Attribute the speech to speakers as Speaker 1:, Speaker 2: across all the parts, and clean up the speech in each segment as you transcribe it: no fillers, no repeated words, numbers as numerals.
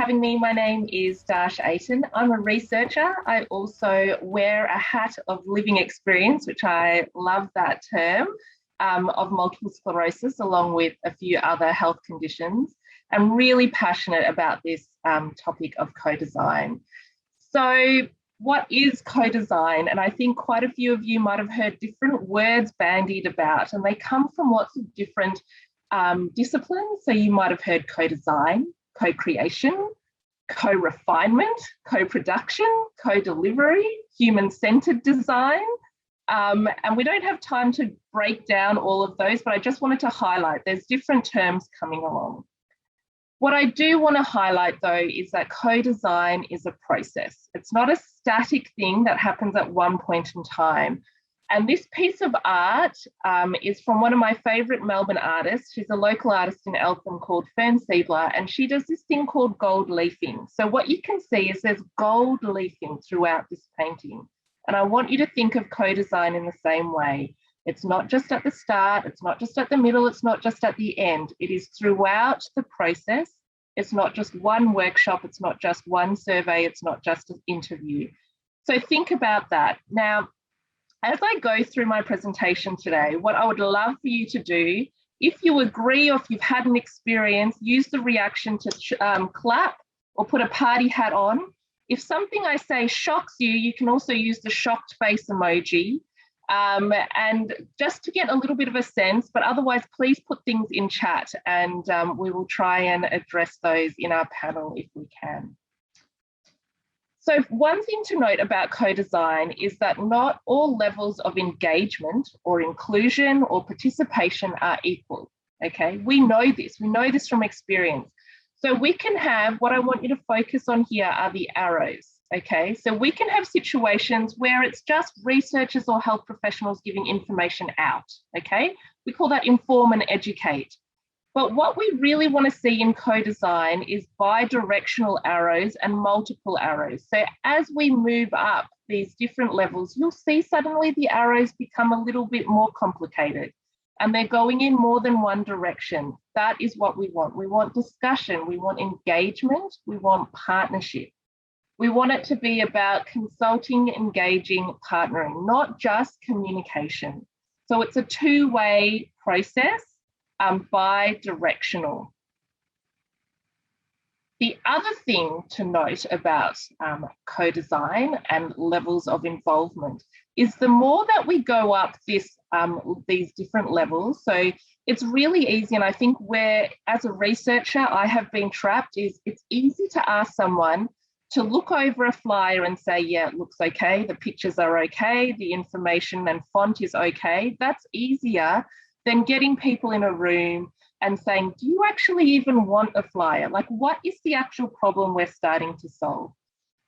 Speaker 1: having me. My name is Dash Aiton. I'm a researcher. I also wear a hat of living experience, which I love that term, of multiple sclerosis, along with a few other health conditions. I'm really passionate about this topic of co-design. So what is co-design? And I think quite a few of you might have heard different words bandied about, and they come from lots of different disciplines. So you might have heard co-design, co-creation, co-refinement, co-production, co-delivery, human-centered design. And we don't have time to break down all of those, but I just wanted to highlight there's different terms coming along. What I do want to highlight, though, is that co-design is a process. It's not a static thing that happens at one point in time. And this piece of art is from one of my favourite Melbourne artists. She's a local artist in Eltham called Fern Siebler, and she does this thing called gold leafing. So what you can see is there's gold leafing throughout this painting. And I want you to think of co-design in the same way. It's not just at the start, it's not just at the middle, it's not just at the end. It is throughout the process. It's not just one workshop, it's not just one survey, it's not just an interview. So think about that. Now, as I go through my presentation today, what I would love for you to do, if you agree or if you've had an experience, use the reaction to clap or put a party hat on. If something I say shocks you, you can also use the shocked face emoji. And just to get a little bit of a sense, but otherwise please put things in chat and we will try and address those in our panel if we can. So one thing to note about co-design is that not all levels of engagement or inclusion or participation are equal, okay? We know this from experience. So we can have, what I want you to focus on here are the arrows, okay? So we can have situations where it's just researchers or health professionals giving information out, okay? We call that inform and educate. But what we really want to see in co-design is bi-directional arrows and multiple arrows. So as we move up these different levels, you'll see suddenly the arrows become a little bit more complicated and they're going in more than one direction. That is what we want. We want discussion, we want engagement, we want partnership. We want it to be about consulting, engaging, partnering, not just communication. So it's a two-way process. Bi-directional. The other thing to note about co-design and levels of involvement is the more that we go up these different levels, so it's really easy, and I think where, as a researcher, I have been trapped, is it's easy to ask someone to look over a flyer and say, yeah, it looks okay, the pictures are okay, the information and font is okay. That's easier than getting people in a room and saying, do you actually even want a flyer? Like, what is the actual problem we're starting to solve?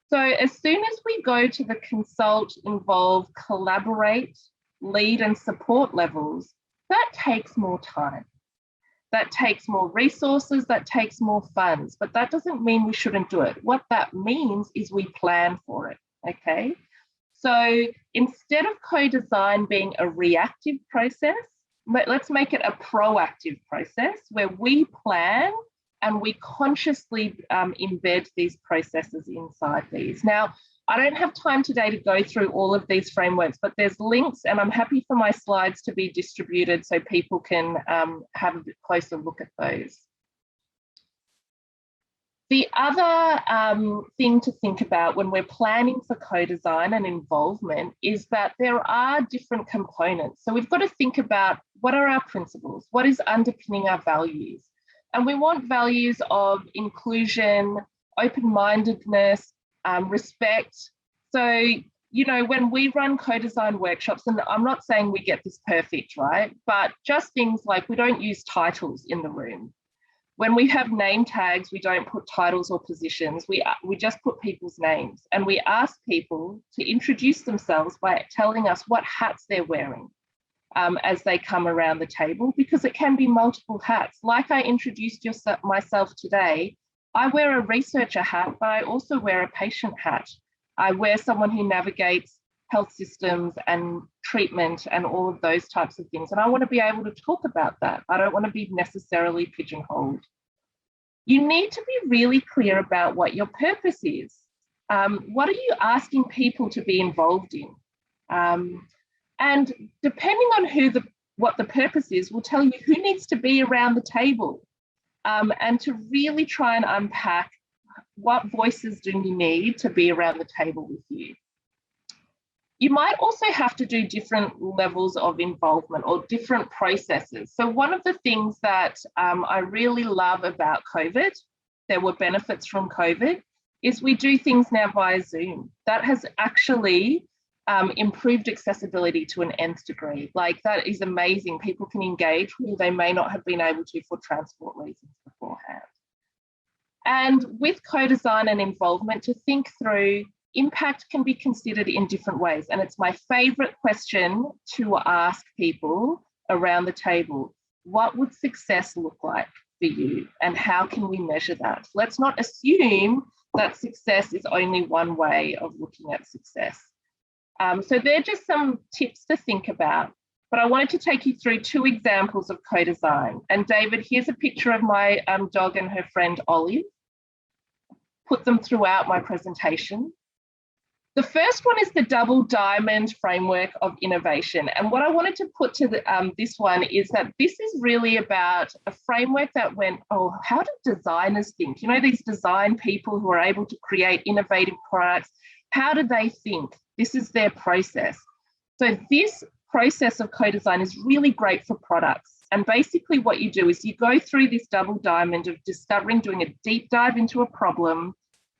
Speaker 1: So as soon as we go to the consult, involve, collaborate, lead and support levels, that takes more time. That takes more resources, that takes more funds, but that doesn't mean we shouldn't do it. What that means is we plan for it, okay? So instead of co-design being a reactive process, let's make it a proactive process where we plan and we consciously embed these processes inside these. Now, I don't have time today to go through all of these frameworks, but there's links and I'm happy for my slides to be distributed so people can have a bit closer look at those. The other thing to think about when we're planning for co-design and involvement is that there are different components. So we've got to think about what are our principles, what is underpinning our values. And we want values of inclusion, open-mindedness, respect. So, you know, when we run co-design workshops, and I'm not saying we get this perfect, right? But just things like we don't use titles in the room. When we have name tags, we don't put titles or positions. We just put people's names, and we ask people to introduce themselves by telling us what hats they're wearing as they come around the table, because it can be multiple hats. Like I introduced myself today, I wear a researcher hat, but I also wear a patient hat. I wear someone who navigates health systems and treatment and all of those types of things. And I want to be able to talk about that. I don't want to be necessarily pigeonholed. You need to be really clear about what your purpose is. What are you asking people to be involved in? And depending on what the purpose is, will tell you who needs to be around the table, and to really try and unpack what voices do you need to be around the table with you. You might also have to do different levels of involvement or different processes. So one of the things that I really love about COVID, there were benefits from COVID, is we do things now via Zoom. That has actually improved accessibility to an nth degree. Like, that is amazing. People can engage who they may not have been able to for transport reasons beforehand. And with co-design and involvement, to think through, impact can be considered in different ways. And it's my favorite question to ask people around the table. What would success look like for you? And how can we measure that? Let's not assume that success is only one way of looking at success. So they're just some tips to think about. But I wanted to take you through 2 examples of co-design. And David, here's a picture of my dog and her friend Olive. Put them throughout my presentation. The first one is the double diamond framework of innovation. And what I wanted to put to this one is that this is really about a framework that went, oh, how do designers think? You know, these design people who are able to create innovative products, how do they think? This is their process. So this process of co-design is really great for products. And basically what you do is you go through this double diamond of discovering, doing a deep dive into a problem,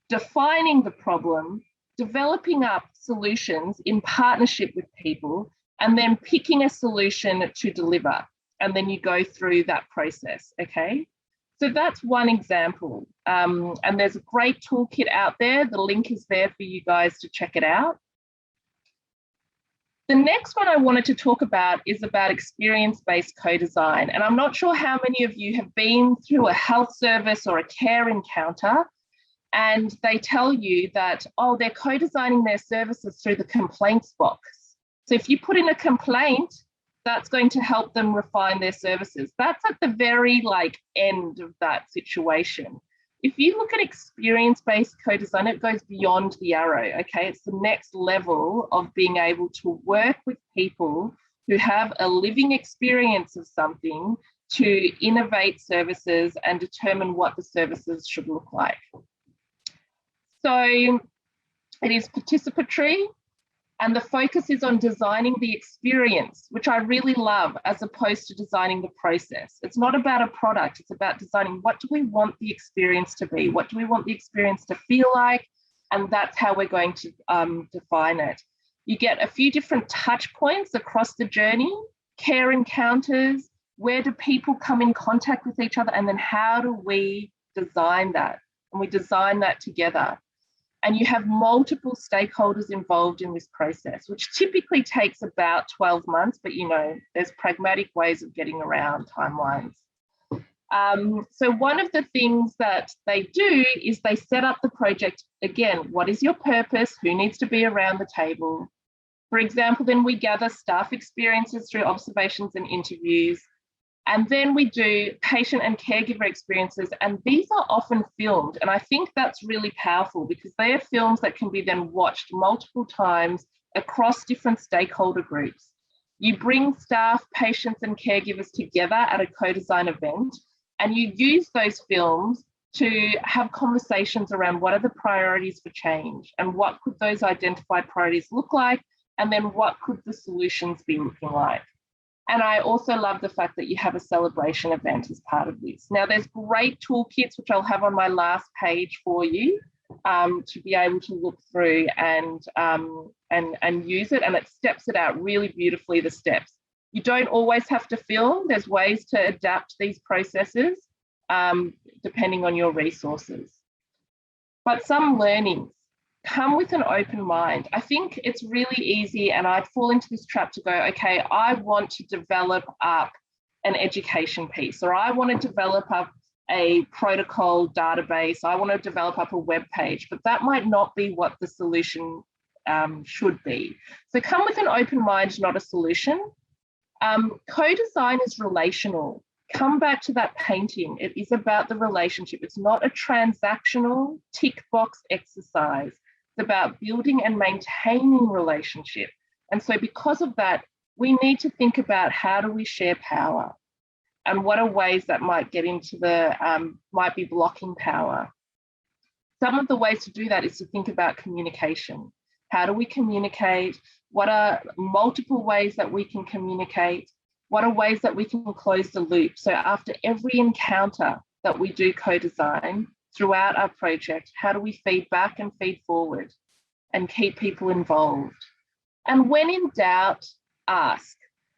Speaker 1: defining the problem, developing up solutions in partnership with people, and then picking a solution to deliver. And then you go through that process, okay? So that's one example. And there's a great toolkit out there. The link is there for you guys to check it out. The next one I wanted to talk about is about experience-based co-design. And I'm not sure how many of you have been through a health service or a care encounter, and they tell you that, oh, they're co-designing their services through the complaints box. So if you put in a complaint, that's going to help them refine their services. That's at the very end of that situation. If you look at experience-based co-design, it goes beyond the arrow, okay? It's the next level of being able to work with people who have a living experience of something to innovate services and determine what the services should look like. So it is participatory, and the focus is on designing the experience, which I really love, as opposed to designing the process. It's not about a product, it's about designing what do we want the experience to be? What do we want the experience to feel like? And that's how we're going to define it. You get a few different touch points across the journey, care encounters, where do people come in contact with each other, and then how do we design that? And we design that together. And you have multiple stakeholders involved in this process, which typically takes about 12 months, but you know, there's pragmatic ways of getting around timelines. So one of the things that they do is they set up the project. Again, what is your purpose? Who needs to be around the table? For example, then we gather staff experiences through observations and interviews. And then we do patient and caregiver experiences, and these are often filmed. And I think that's really powerful because they are films that can be then watched multiple times across different stakeholder groups. You bring staff, patients, and caregivers together at a co-design event, and you use those films to have conversations around what are the priorities for change and what could those identified priorities look like, and then what could the solutions be looking like. And I also love the fact that you have a celebration event as part of this. Now, there's great toolkits, which I'll have on my last page for you to be able to look through and use it. And it steps it out really beautifully, the steps. You don't always have to film. There's ways to adapt these processes depending on your resources. But some learnings. Come with an open mind. I think it's really easy, and I'd fall into this trap to go, okay, I want to develop up an education piece, or I want to develop up a protocol database, I want to develop up a web page, but that might not be what the solution should be. So come with an open mind, not a solution. Co-design is relational. come back to that painting. It is about the relationship. It's not a transactional tick box exercise. It's about building and maintaining relationship. And so because of that, we need to think about how do we share power and what are ways that might get into the, might be blocking power. Some of the ways to do that is to think about communication. How do we communicate? What are multiple ways that we can communicate? What are ways that we can close the loop? So after every encounter that we do co-design throughout our project, how do we feed back and feed forward and keep people involved? And when in doubt, ask.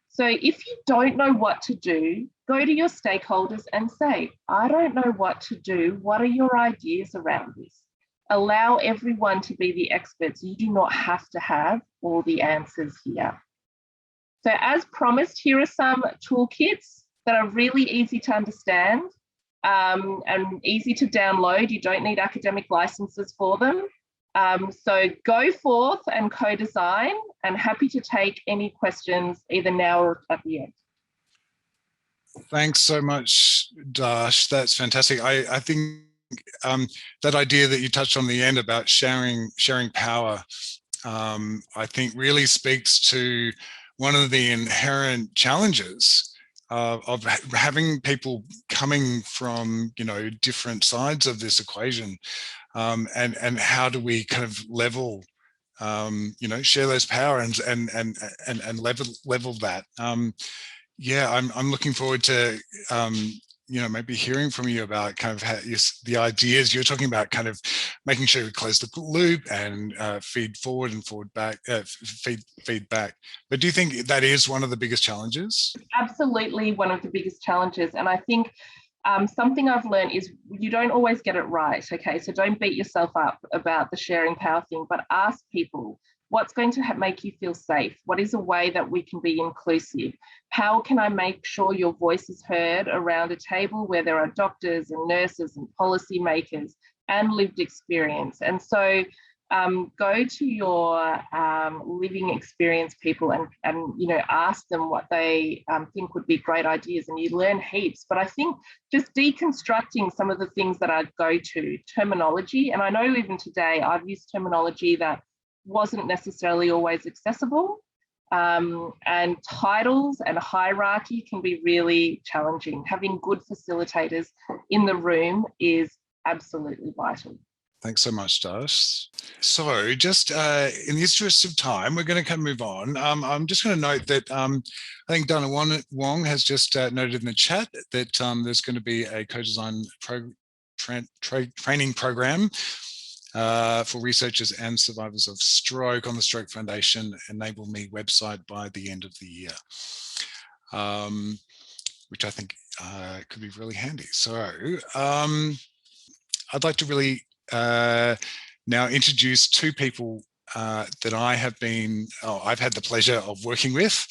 Speaker 1: So if you don't know what to do, go to your stakeholders and say, I don't know what to do. What are your ideas around this? Allow everyone to be the experts. You do not have to have all the answers here. So as promised, here are some toolkits that are really easy to understand and easy to download. You don't need academic licenses for them. So go forth and co-design, and happy to take any questions either now or at the end.
Speaker 2: Thanks so much, Darsh. That's fantastic. I think that idea that you touched on the end about sharing power, I think really speaks to one of the inherent challenges of having people coming from, you know, different sides of this equation, and how do we kind of level, you know, share those power and level that. Yeah, I'm looking forward to you know, maybe hearing from you about kind of how the ideas you're talking about, kind of making sure we close the loop and feed forward and forward back, feed back. But do you think that is one of the biggest challenges?
Speaker 1: Absolutely one of the biggest challenges. And I think something I've learned is you don't always get it right. Okay, so don't beat yourself up about the sharing power thing, but ask people, what's going to make you feel safe? What is a way that we can be inclusive? How can I make sure your voice is heard around a table where there are doctors and nurses and policymakers and lived experience? And so go to your living experience people and you know, ask them what they think would be great ideas, and you learn heaps. But I think just deconstructing some of the things that I go to, terminology, and I know even today I've used terminology that wasn't necessarily always accessible, and titles and hierarchy can be really challenging. Having good facilitators in the room is absolutely vital.
Speaker 2: Thanks so much, Darsh. So just in the interest of time, we're going to kind of move on. I'm just going to note that I think Donna Wong has just noted in the chat that there's going to be a co-design training program for researchers and survivors of stroke on the Stroke Foundation Enable Me website by the end of the year, which I think could be really handy. So I'd like to really now introduce two people that I've had the pleasure of working with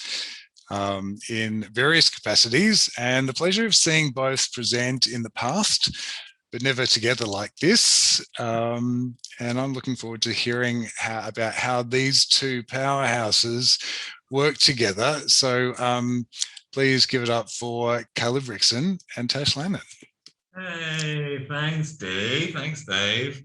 Speaker 2: in various capacities, and the pleasure of seeing both present in the past, but never together like this. And I'm looking forward to hearing about how these two powerhouses work together. So please give it up for Caleb Rickson and Tash Lannon.
Speaker 3: Hey, thanks, Dave. Thanks, Dave.